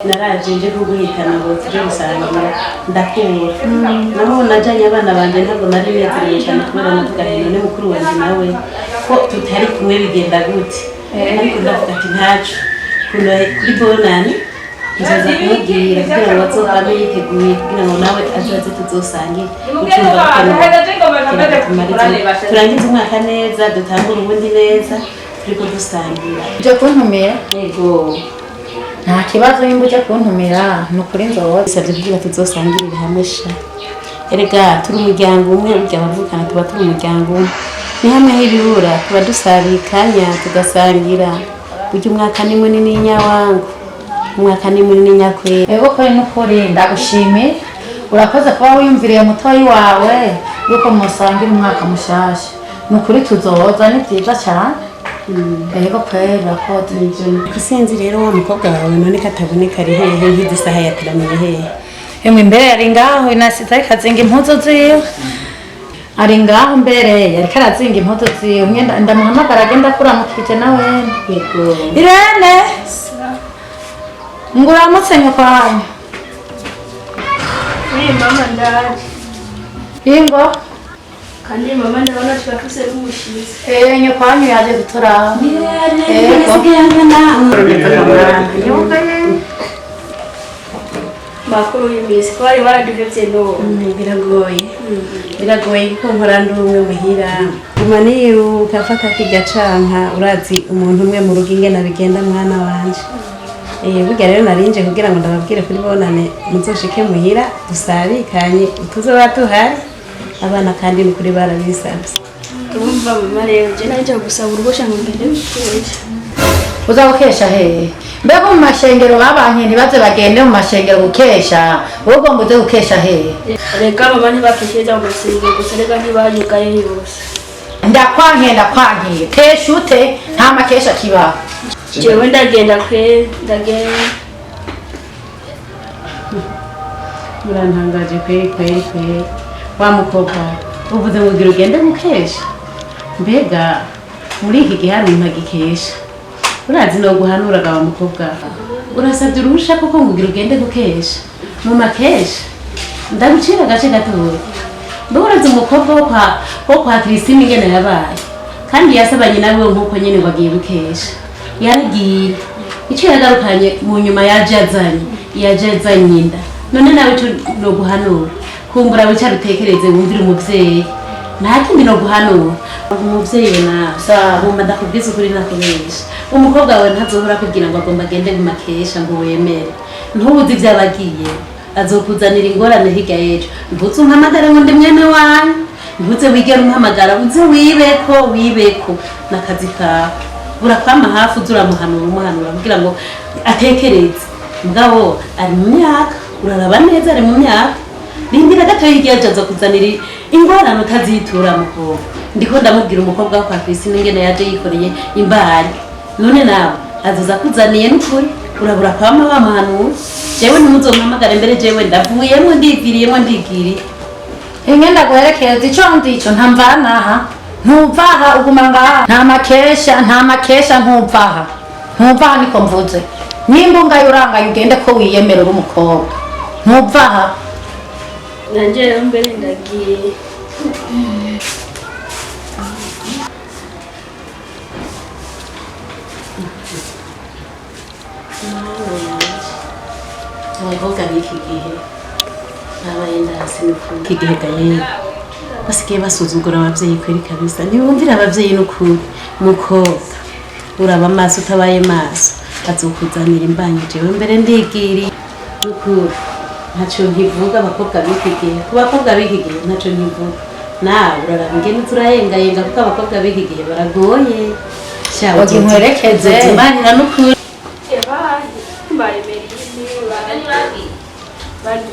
naraje nje kuguhitana ngo tuje gusangira ndakura naho najanye abana banje ntabwo nari nezerewe cyane kubera natugahino ne mukuru wanje nawe ko tutari kumwe bigenda gute ariko ndavuga ati ntacu kuno kuri bonani nzaza kumubwira kugira ngo azobe yiteguye kugira ngo nawe azaze tuzosange ucumba turangiza umwaka neza dutangura ubundi neza turiko dusangira je kuntumira yego nta kibazo y'imbuje kuntumira nukuri nzoza bisabye kugira tuzosangirire hamwe sha erega turi umuryango umwe burya bavukana tuba turi umuryango umwe ni hamwe h'ibibura tuba dusabikanya tugasangira burya umwaka ni munini nyawangu umwaka ni munini nyakwe ego ko nukuri ndagushimiye urakoze kuba wiyumviriye mutoyi wawe yuko musangira umwaka mushasha nukuri tuzoza ni byiza cyane ego kweli urakoze kusenzi rero wa mukobwa wawe none kataboneka ari hehe nk'isaha yatiramiye hehe emwe mbere ari ngaho inasize kazinga impuzu ziwe ari ngaho mbere yari karazinga impuzu ziwe ndamuhamagara agenda kuramukije nawe yego Irene nguramutse nyokwanyu mama ndaje ingo kandi mama ndabona twafise umushitsi nyokwanyu yaje gutura makuru y'imisi twari baraduvye no biragoye kuko nkora ndi umwe muhira guma niruka fata kirya canka urazi umuntu umwe mu rugo ingene bigenda mwana wanje burya rero narinje kugira ngo ndababwire kuri bonane muzoshike muhira dusabikanye tuzoba tuhari abana kandi ni kuri barabisabye urumva mama rero je naje gusaba urubosha ngo ngende gukesha uzabukesha hehe mbega mu mashengero babanye ntibaze bagende mu mashengero gukesha wowe ugomba uze gukesha hehe reka mama ntibakesheje mu masengero gusa reka ntibanyugaye yose ndakwankiye kesha ute nta makesha kibaho jewe ndagenda ndagenda murantangaje kweri wa mukobwa uvuze ngo ugira ugende gukesha mbega muri iki gihe hari umuntu agikesha urazi no guhanuraga wa mukobwa urasabye uruhusha kuko ngo ugira ugende gukesha mu makesha ndagucira agace gatoya mbega urazi umukobwa wo kwa Christine ingene yabaye kandi yasabanye nawe nk'uko nyine ngo agiye gukesha yaragiye icyo yagarukanye mu nyuma yaje azanye inda none nawe cyo no guhanura kumbura wicara utekereze wumvire umuvyeyi nta kindi no guhanura umuvyeyi nawe mu madakubwiza ukuri nakubesha umukobwa wawe ntazohora kugira ngo agomba agende mu makesha ngo wemere ntubuzi ibyabagiye azokuzanira ingorane hirya y'ejo ntuze umpamagare ngo ndi mwene wanyu ntuze wigere umuhamagara uze wibeko n'akazi kawe urakwama hafi uza umuhanura kugira ngo atekereze mugabo ari mu myaka uraraba neza ari mu myaka rindira gatoya igihe aza kuzanira ingorane utazitura mukobwa ndiko ndamubwira umukobwa wo kwa Christine ingene yaje yikoreye imbari none nawe azoza kuzaniye n'ukuri urabura kwama bamuhanura jewe ntimuzompamagare mbere jewe ndavuyemo ndiviriyemo ndigiriye ingenda guherekeza ico ndico ntamvanaha ntuvaha uguma ngaha nta makesha ntuvaha niko mvuze nimba ungaye urangaye ugende ko wiyemera uri umukobwa ntuvaha nanje rero mbere ndagiye abakobwa b'iki gihe babaye ndasi n'ukuri iki gihe gaye basigaye basuzugura abavyeyi kweri kabisa ntibumvira abavyeyi n'ukuri mukobwa uraba amaso utabaye maso azokuzanira imbanyi jewe mbere ndigiriye n'ukuri ntaco nkivuga abakobwa b'iki gihe ku bakobwa b'iki gihe ntaco nkivuga nawe uraraba ingene turayengayenga kuko abakobwa b'iki gihe baragoye uginkwerekeze uzozimanira n'ukuri baye merisi bari